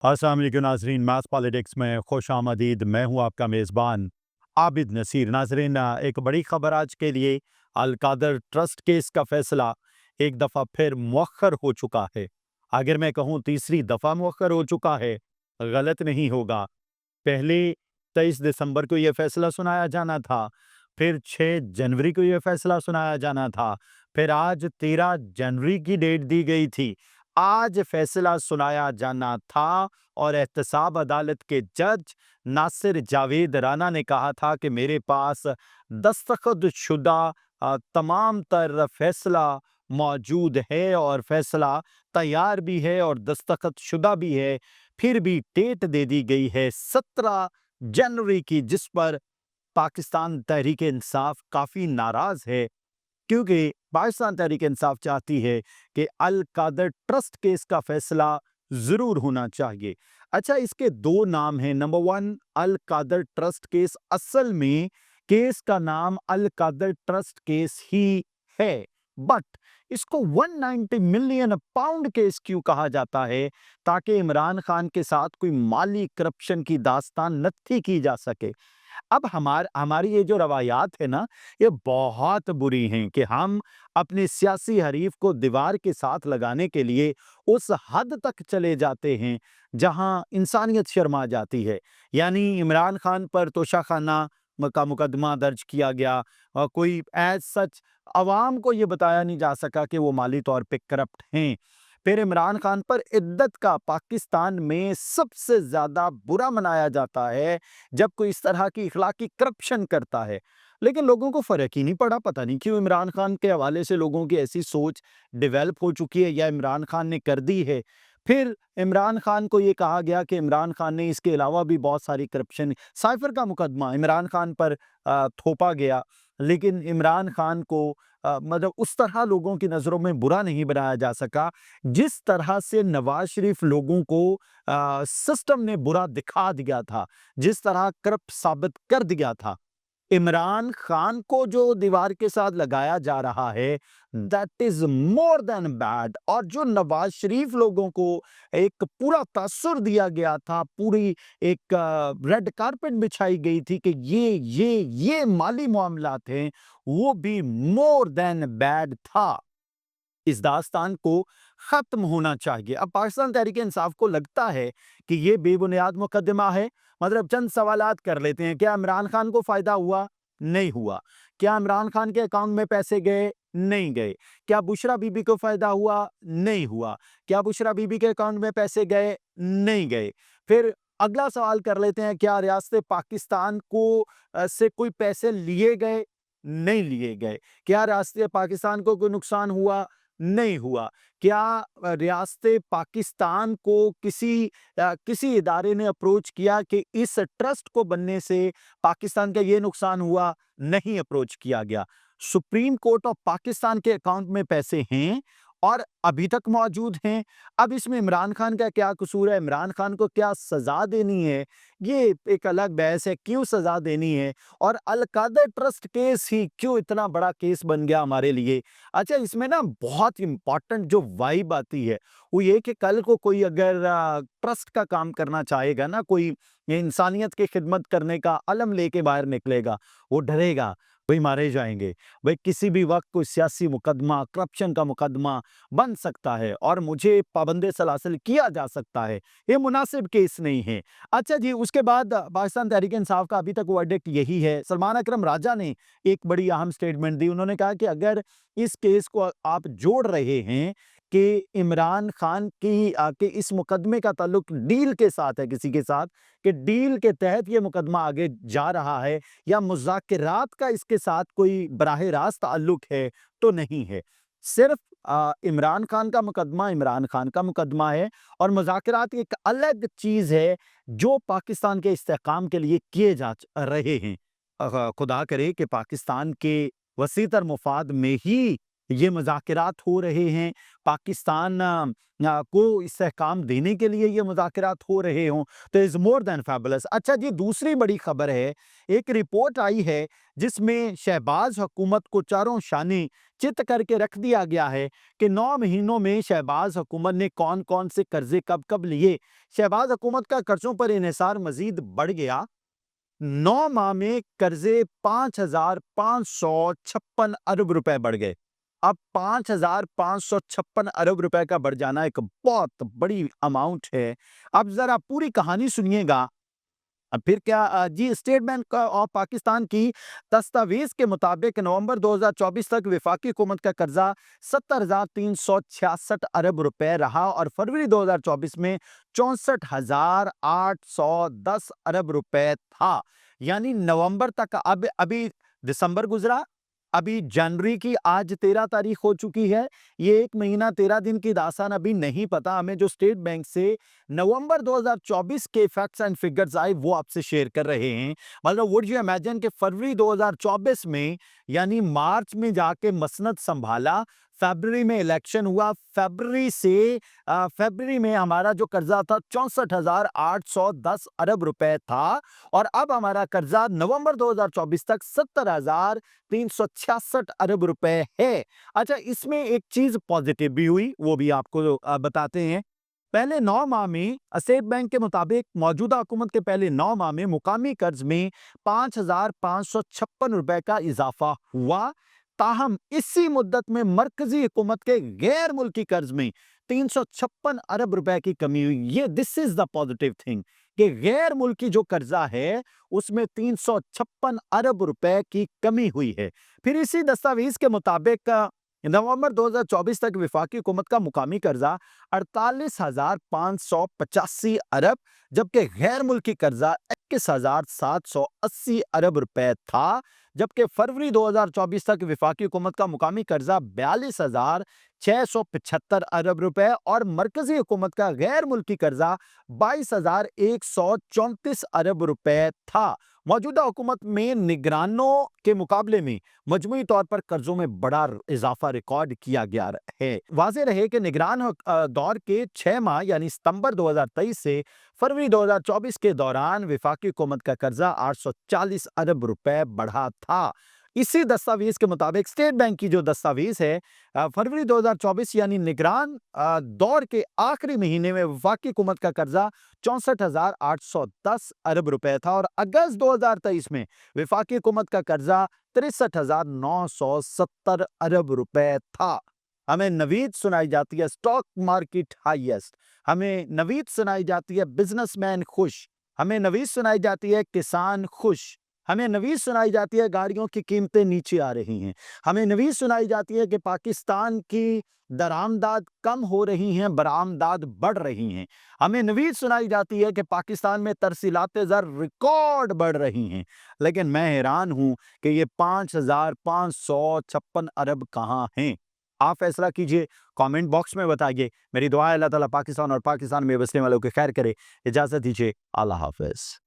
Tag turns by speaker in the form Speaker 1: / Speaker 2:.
Speaker 1: अस्सलाम वालेकुम नाज़रीन, मैथ्स पॉलिटिक्स में खुश आमदीद। मैं हूँ आपका मेज़बान आबिद नसीर। नाज़रीन, एक बड़ी खबर आज के लिए। अल-कादर ट्रस्ट केस का फैसला एक दफ़ा फिर मुअख्खर हो चुका है। अगर मैं कहूँ तीसरी दफ़ा मुअख्खर हो चुका है, गलत नहीं होगा। पहले 23 दिसंबर को ये फैसला सुनाया जाना था, फिर 6 जनवरी को ये फैसला सुनाया जाना था, फिर आज 13 जनवरी की डेट दी गई थी। आज फैसला सुनाया जाना था और एहतसाब अदालत के जज नासिर जावेद राना ने कहा था कि मेरे पास दस्तखतशुदा तमाम तर फैसला मौजूद है और फैसला तैयार भी है और दस्तखतशुदा भी है। फिर भी डेट दे दी गई है 17 जनवरी की, जिस पर पाकिस्तान तहरीक इंसाफ काफ़ी नाराज़ है, क्योंकि पाकिस्तान तहरीक इंसाफ चाहती है कि अल कादर ट्रस्ट केस का फैसला ज़रूर होना चाहिए। अच्छा, इसके 2 नाम हैं। नंबर 1, अल कादर ट्रस्ट केस। असल में केस का नाम अल कादर ट्रस्ट केस ही है, बट इसको 190 मिलियन पाउंड केस क्यों कहा जाता है? ताकि इमरान खान के साथ कोई माली करप्शन की दास्तान नत्थी की जा सके। अब हमारी ये जो रवायात है ना, ये बहुत बुरी हैं कि हम अपने सियासी हरीफ को दीवार के साथ लगाने के लिए उस हद तक चले जाते हैं जहां इंसानियत शर्मा जाती है। यानी इमरान खान पर तोशाखाना का मुकदमा दर्ज किया गया और कोई एज सच अवाम को ये बताया नहीं जा सका कि वो माली तौर पे करप्ट हैं। फिर इमरान खान पर इद्दत का पाकिस्तान में सबसे ज़्यादा बुरा मनाया जाता है जब कोई इस तरह की इखलाकी करप्शन करता है। लेकिन लोगों को फ़र्क ही नहीं पड़ा, पता नहीं क्यों इमरान खान के हवाले से लोगों की ऐसी सोच डेवलप हो चुकी है या इमरान खान ने कर दी है। फिर इमरान खान को ये कहा गया कि इमरान खान ने इसके अलावा भी बहुत सारी करप्शन, साइफ़र का मुकदमा इमरान खान पर थोपा गया। लेकिन इमरान खान को मतलब उस तरह लोगों की नज़रों में बुरा नहीं बनाया जा सका, जिस तरह से नवाज़ शरीफ लोगों को सिस्टम ने बुरा दिखा दिया था, जिस तरह करप्ट साबित कर दिया था। इमरान खान को जो दीवार के साथ लगाया जा रहा है, that is more than bad. और जो नवाज़ शरीफ लोगों को एक पूरा तासुर दिया गया था, पूरी एक रेड कारपेट बिछाई गई थी कि ये माली मामलात हैं, वो भी मोर देन बैड था। इस दास्तान को ख़त्म होना चाहिए। अब पाकिस्तान तहरीक-ए-इंसाफ को लगता है कि ये बेबुनियाद मुकदमा है। मतलब चंद सवालात कर लेते हैं। क्या इमरान खान को फ़ायदा हुआ? नहीं हुआ। क्या इमरान खान के अकाउंट में पैसे गए? नहीं गए। क्या बुशरा बीबी को फ़ायदा हुआ? नहीं हुआ। क्या बुशरा बीबी के अकाउंट में पैसे गए? नहीं गए। फिर अगला सवाल कर लेते हैं, क्या रियासत पाकिस्तान को से कोई पैसे लिए गए? नहीं लिए गए। क्या रियासत पाकिस्तान को कोई नुकसान हुआ? नहीं हुआ। क्या रियासत पाकिस्तान को किसी इदारे ने अप्रोच किया कि इस ट्रस्ट को बनने से पाकिस्तान का ये नुकसान हुआ? नहीं अप्रोच किया गया। सुप्रीम कोर्ट ऑफ पाकिस्तान के अकाउंट में पैसे हैं और अभी तक मौजूद हैं। अब इसमें इमरान खान का क्या कसूर है? इमरान खान को क्या सज़ा देनी है? ये एक अलग बहस है, क्यों सज़ा देनी है? और अल-कादर ट्रस्ट केस ही क्यों इतना बड़ा केस बन गया हमारे लिए? अच्छा, इसमें ना बहुत इम्पोर्टेंट जो वाइब आती है, वो ये कि कल को कोई अगर ट्रस्ट का काम करना चाहेगा ना, कोई इंसानियत की खिदमत करने का अलम लेके बाहर निकलेगा, वो डरेगा, वही मारे जाएँगे। भई किसी भी वक़्त कोई सियासी मुकदमा, करप्शन का मुकदमा बन सकता है और मुझे पाबंद सलासिल किया जा सकता है। ये मुनासिब केस नहीं है। अच्छा जी, उसके बाद पाकिस्तान तहरीक-ए-इंसाफ का अभी तक वर्डिक्ट यही है। सलमान अकरम राजा ने एक बड़ी अहम स्टेटमेंट दी। उन्होंने कहा कि अगर इस केस को आप जोड़ रहे हैं कि इमरान खान की के इस मुकदमे का ताल्लुक डील के साथ है, किसी के साथ, कि डील के तहत ये मुकदमा आगे जा रहा है या मुज़ाकिरात का इसके साथ कोई बराह रास्त ताल्लुक है, तो नहीं है। सिर्फ़ इमरान खान का मुकदमा इमरान खान का मुकदमा है और मुज़ाकिरात एक अलग चीज़ है, जो पाकिस्तान के इस्तेहकाम के लिए किए जा रहे हैं। खुदा करे कि पाकिस्तान के वसीतर मुफ़ाद में ही ये मुज़ाकिरात हो रहे हैं, पाकिस्तान को इस्तेहकाम देने के लिए ये मुज़ाकिरात हो रहे हों, तो इज़ मोर दैन फैबुलस। अच्छा जी, दूसरी बड़ी खबर है, एक रिपोर्ट आई है जिसमें शहबाज़ हुकूमत को चारों शाने चित करके रख दिया गया है कि 9 महीनों में शहबाज़ हुकूमत ने कौन-कौन से कर्ज़े कब-कब लिए। शहबाज़ हुकूमत का कर्ज़ों पर इन्हिसार मज़ीद बढ़ गया। 9 माह में कर्ज़े 5,556 अरब रुपए बढ़ गए। अब 5,556 अरब रुपए का बढ़ जाना एक बहुत बड़ी अमाउंट है। अब ज़रा पूरी कहानी सुनिएगा। फिर क्या जी, स्टेट बैंक ऑफ पाकिस्तान की दस्तावेज़ के मुताबिक नवंबर 2024 तक वफाकी हुकूमत का कर्जा 70,366 अरब रुपए रहा और फरवरी 2024 में 64,810 अरब रुपए था। यानी नवंबर तक, अब अभी दिसंबर गुजरा, अभी जनवरी की आज 13 तारीख हो चुकी है। ये 1 महीना 13 दिन की दास्तान अभी नहीं पता हमें। जो स्टेट बैंक से नवंबर 2024 के फैक्ट्स एंड फिगर्स आए वो आपसे शेयर कर रहे हैं। मतलब वुड यू इमेजिन कि फरवरी 2024 में, यानी मार्च में जाके मसनद संभाला, फरवरी में इलेक्शन हुआ, फरवरी में हमारा जो कर्जा था 64,810 अरब रुपए था और अब हमारा कर्जा नवंबर 2024 तक 70,366 अरब रुपए है। अच्छा, इसमें एक चीज पॉजिटिव भी हुई, वो भी आपको बताते हैं। पहले 9 माह में स्टेट बैंक के मुताबिक मौजूदा हुकूमत के पहले 9 माह में मुकामी कर्ज में 5,556 रुपए का इजाफा हुआ। ताहम इसी मुद्दत में मरकजी हुकूमत के गैर मुल्की कर्ज में 356 अरब रुपए की कमी हुई। ये this is the positive thing कि गैर मुल्की जो कर्जा है उसमें 356 अरब रुपए की कमी हुई है। फिर इसी दस्तावेज के मुताबिक नवंबर 2024 तक वफाकी हुकूमत का मुकामी कर्जा 48,585 अरब, जबकि गैर मुल्की कर्जा 21,780 अरब रुपए था। जबकि फरवरी 2024 तक वफाकी हुकूमत का मुकामी कर्जा 42,675 अरब रुपए और मरकजी हुकूमत का गैर मुल्की कर्जा 22,134 अरब रुपए था। मौजूदा हुकूमत में निगरानों के मुकाबले में मजमूई तौर पर कर्जों में बड़ा इजाफा रिकॉर्ड किया गया है। वाज़ेह रहे कि निगरान दौर के 6 माह यानी सितंबर 2023 से फरवरी 2024 के दौरान वफाकी हुकूमत का कर्जा 840 अरब रुपए बढ़ा था। इसी दस्तावेज के मुताबिक स्टेट बैंक की जो दस्तावेज है, फरवरी 2024 यानी निगरान दौर के आखिरी महीने में वफाकी हुकूमत का कर्जा 64,810 अरब रुपए था और अगस्त 2023 में वफाकी हुकूमत का कर्जा 63,970 अरब रुपए था। हमें नवीद सुनाई जाती है स्टॉक मार्केट हाईएस्ट, हमें नवीद सुनाई जाती है बिजनेसमैन खुश, हमें नवीद सुनाई जाती है किसान खुश, हमें नवीद सुनाई जाती है गाड़ियों की कीमतें नीचे आ रही हैं, हमें नवीद सुनाई जाती है कि पाकिस्तान की दरामदाद कम हो रही हैं, बरामदाद बढ़ रही हैं। हमें नवीद सुनाई जाती है कि पाकिस्तान में तरसीलाते ज़र रिकॉर्ड बढ़ रही हैं। लेकिन मैं हैरान हूं कि ये 5,556 अरब कहाँ हैं। आप फैसला कीजिए, कमेंट बॉक्स में बताइए। मेरी दुआ है अल्लाह ताला पाकिस्तान और पाकिस्तान में बसने वालों की खैर करे। इजाज़त दीजिए, अल्लाह हाफ़िज़।